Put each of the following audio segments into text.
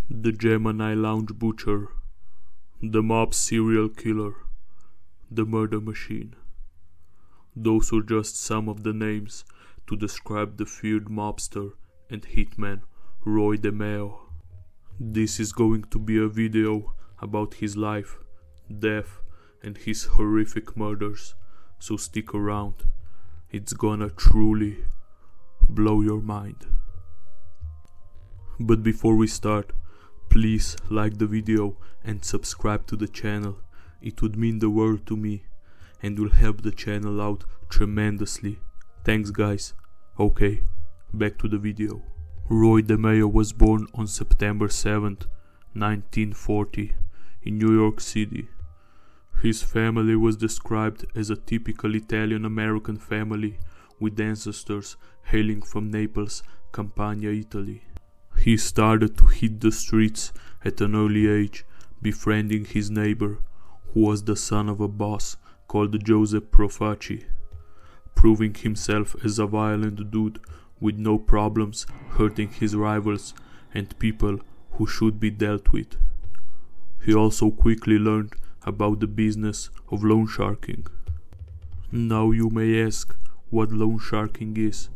the Gemini Lounge Butcher, the Mob Serial Killer, the Murder Machine. Those were just some of the names to describe the feared mobster and hitman Roy DeMeo. This is going to be a video about his life, death, and his horrific murders, so stick around. It's gonna truly blow your mind. But before we start, please like the video and subscribe to the channel. It would mean the world to me and will help the channel out tremendously. Thanks guys. Okay, back to the video. Roy DeMeo was born on September 7th, 1940 in New York City. His family was described as a typical Italian-American family with ancestors hailing from Naples, Campania, Italy. He started to hit the streets at an early age, befriending his neighbor, who was the son of a boss called Joseph Profaci, proving himself as a violent dude with no problems hurting his rivals and people who should be dealt with. He also quickly learned about the business of loan sharking. Now you may ask what loan sharking is.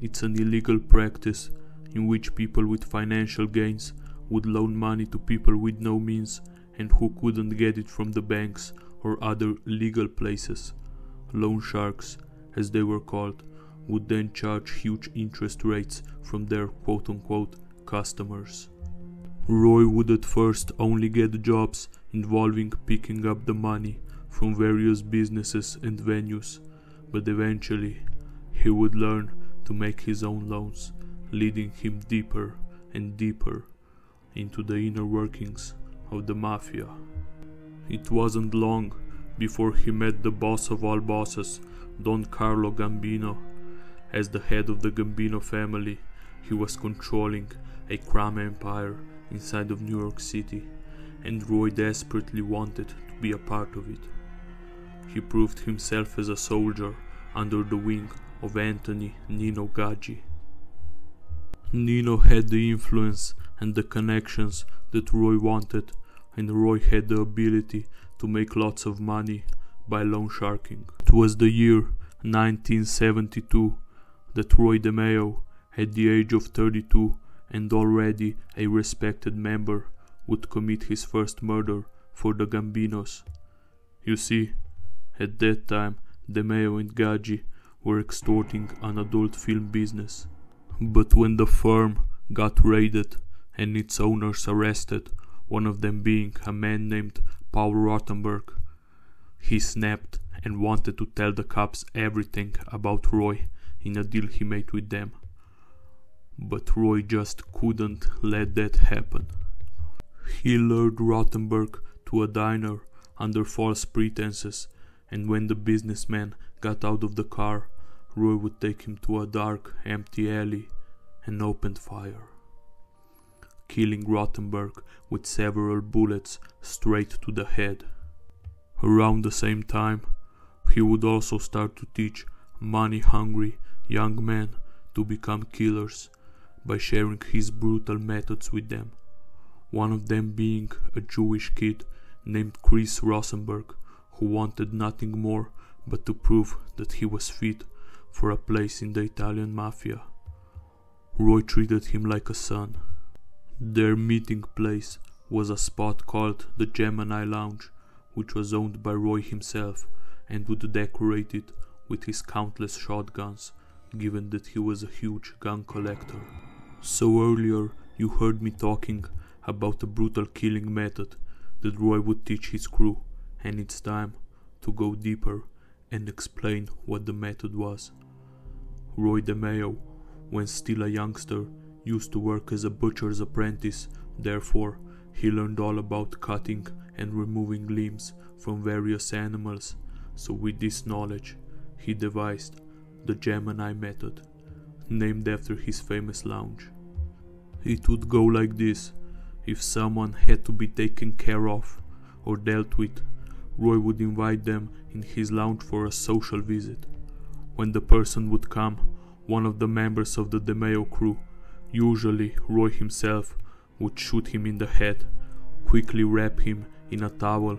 It's an illegal practice in which people with financial gains would loan money to people with no means and who couldn't get it from the banks or other legal places. Loan sharks, as they were called, would then charge huge interest rates from their quote-unquote customers. Roy would at first only get jobs involving picking up the money from various businesses and venues, but eventually he would learn to make his own loans, leading him deeper and deeper into the inner workings of the mafia. It wasn't long before he met the boss of all bosses, Don Carlo Gambino. As the head of the Gambino family, he was controlling a crime empire inside of New York City, and Roy desperately wanted to be a part of it. He proved himself as a soldier under the wing of Anthony Nino Gaggi. Nino had the influence and the connections that Roy wanted, and Roy had the ability to make lots of money by loan sharking. It was the year 1972 that Roy DeMeo, at the age of 32 and already a respected member, would commit his first murder for the Gambinos. You see, at that time DeMeo and Gaggi were extorting an adult film business. But when the firm got raided and its owners arrested, one of them being a man named Paul Rothenberg, he snapped and wanted to tell the cops everything about Roy in a deal he made with them. But Roy just couldn't let that happen. He lured Rothenberg to a diner under false pretenses, and when the businessman got out of the car, Roy would take him to a dark, empty alley and opened fire, killing Rothenberg with several bullets straight to the head. Around the same time, he would also start to teach money-hungry young men to become killers by sharing his brutal methods with them, one of them being a Jewish kid named Chris Rosenberg, who wanted nothing more but to prove that he was fit for a place in the Italian mafia. Roy treated him like a son. Their meeting place was a spot called the Gemini Lounge, which was owned by Roy himself and would decorate it with his countless shotguns, given that he was a huge gun collector. So earlier you heard me talking about the brutal killing method that Roy would teach his crew, and it's time to go deeper and explain what the method was. Roy DeMeo, when still a youngster, used to work as a butcher's apprentice. Therefore, he learned all about cutting and removing limbs from various animals. So with this knowledge, he devised the Gemini method, named after his famous lounge. It would go like this. If someone had to be taken care of or dealt with, Roy would invite them in his lounge for a social visit. When the person would come, one of the members of the DeMeo crew, usually Roy himself, would shoot him in the head, quickly wrap him in a towel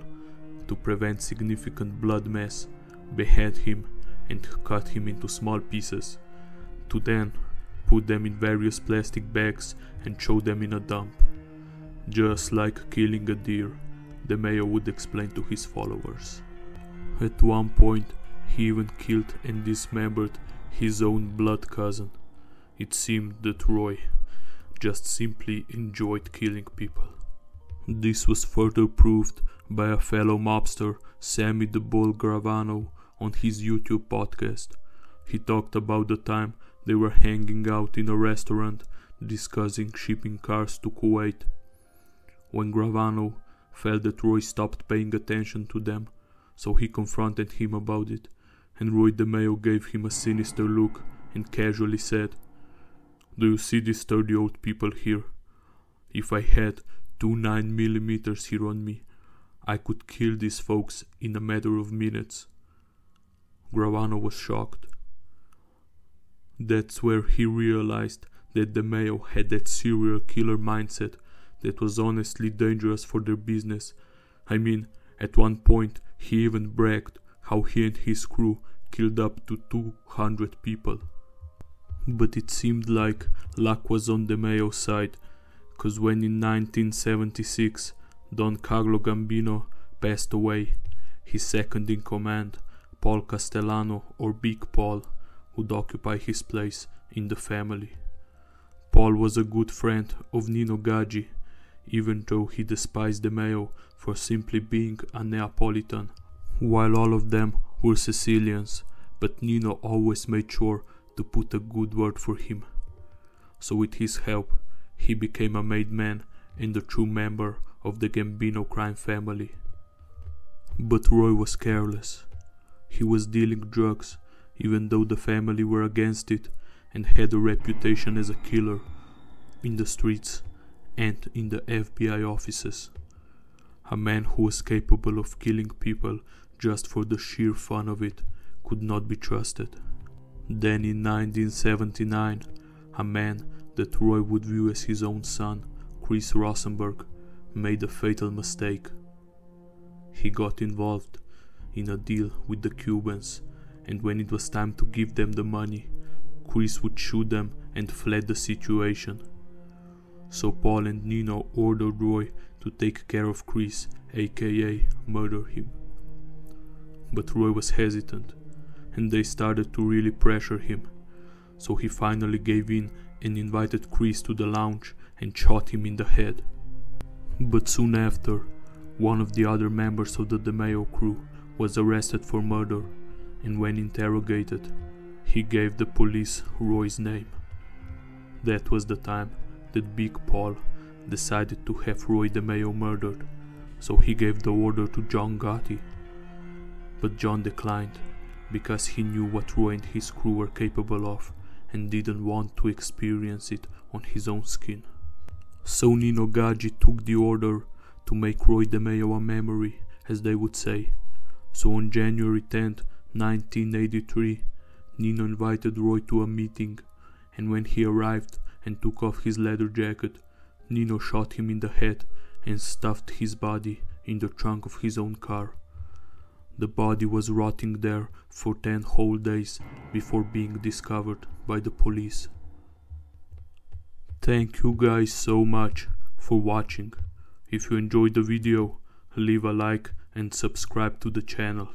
to prevent significant blood mess, behead him and cut him into small pieces, to then put them in various plastic bags and throw them in a dump. Just like killing a deer, DeMeo would explain to his followers. At one point, he even killed and dismembered his own blood cousin. It seemed that Roy just simply enjoyed killing people. This was further proved by a fellow mobster, Sammy the Bull Gravano, on his YouTube podcast. He talked about the time they were hanging out in a restaurant discussing shipping cars to Kuwait. When Gravano felt that Roy stopped paying attention to them, so he confronted him about it, and Roy DeMeo gave him a sinister look and casually said, "Do you see these sturdy old people here? If I had 2 9mm here on me, I could kill these folks in a matter of minutes." Gravano was shocked. That's where he realized that DeMeo had that serial killer mindset that was honestly dangerous for their business. I mean, at one point he even bragged how he and his crew killed up to 200 people. But it seemed like luck was on DeMeo's side, cause when in 1976 Don Carlo Gambino passed away, his second in command, Paul Castellano or Big Paul, would occupy his place in the family. Paul was a good friend of Nino Gaggi, even though he despised DeMeo for simply being a Neapolitan, while all of them were Sicilians, but Nino always made sure to put a good word for him. So with his help, he became a made man and a true member of the Gambino crime family. But Roy was careless. He was dealing drugs, even though the family were against it, and had a reputation as a killer in the streets and in the FBI offices. A man who was capable of killing people just for the sheer fun of it could not be trusted. Then in 1979, a man that Roy would view as his own son, Chris Rosenberg, made a fatal mistake. He got involved in a deal with the Cubans, and when it was time to give them the money, Chris would shoot them and fled the situation. So Paul and Nino ordered Roy to take care of Chris, aka murder him. But Roy was hesitant, and they started to really pressure him, so he finally gave in and invited Chris to the lounge and shot him in the head. But soon after, one of the other members of the DeMeo crew was arrested for murder, and when interrogated, he gave the police Roy's name. That was the time that Big Paul decided to have Roy DeMeo murdered, so he gave the order to John Gotti. But John declined, because he knew what Roy and his crew were capable of and didn't want to experience it on his own skin. So Nino Gaggi took the order to make Roy DeMeo a memory, as they would say. So on January 10th, 1983, Nino invited Roy to a meeting, and when he arrived and took off his leather jacket, Nino shot him in the head and stuffed his body in the trunk of his own car. The body was rotting there for 10 whole days before being discovered by the police. Thank you guys so much for watching. If you enjoyed the video, leave a like and subscribe to the channel,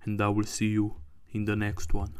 and I will see you in the next one.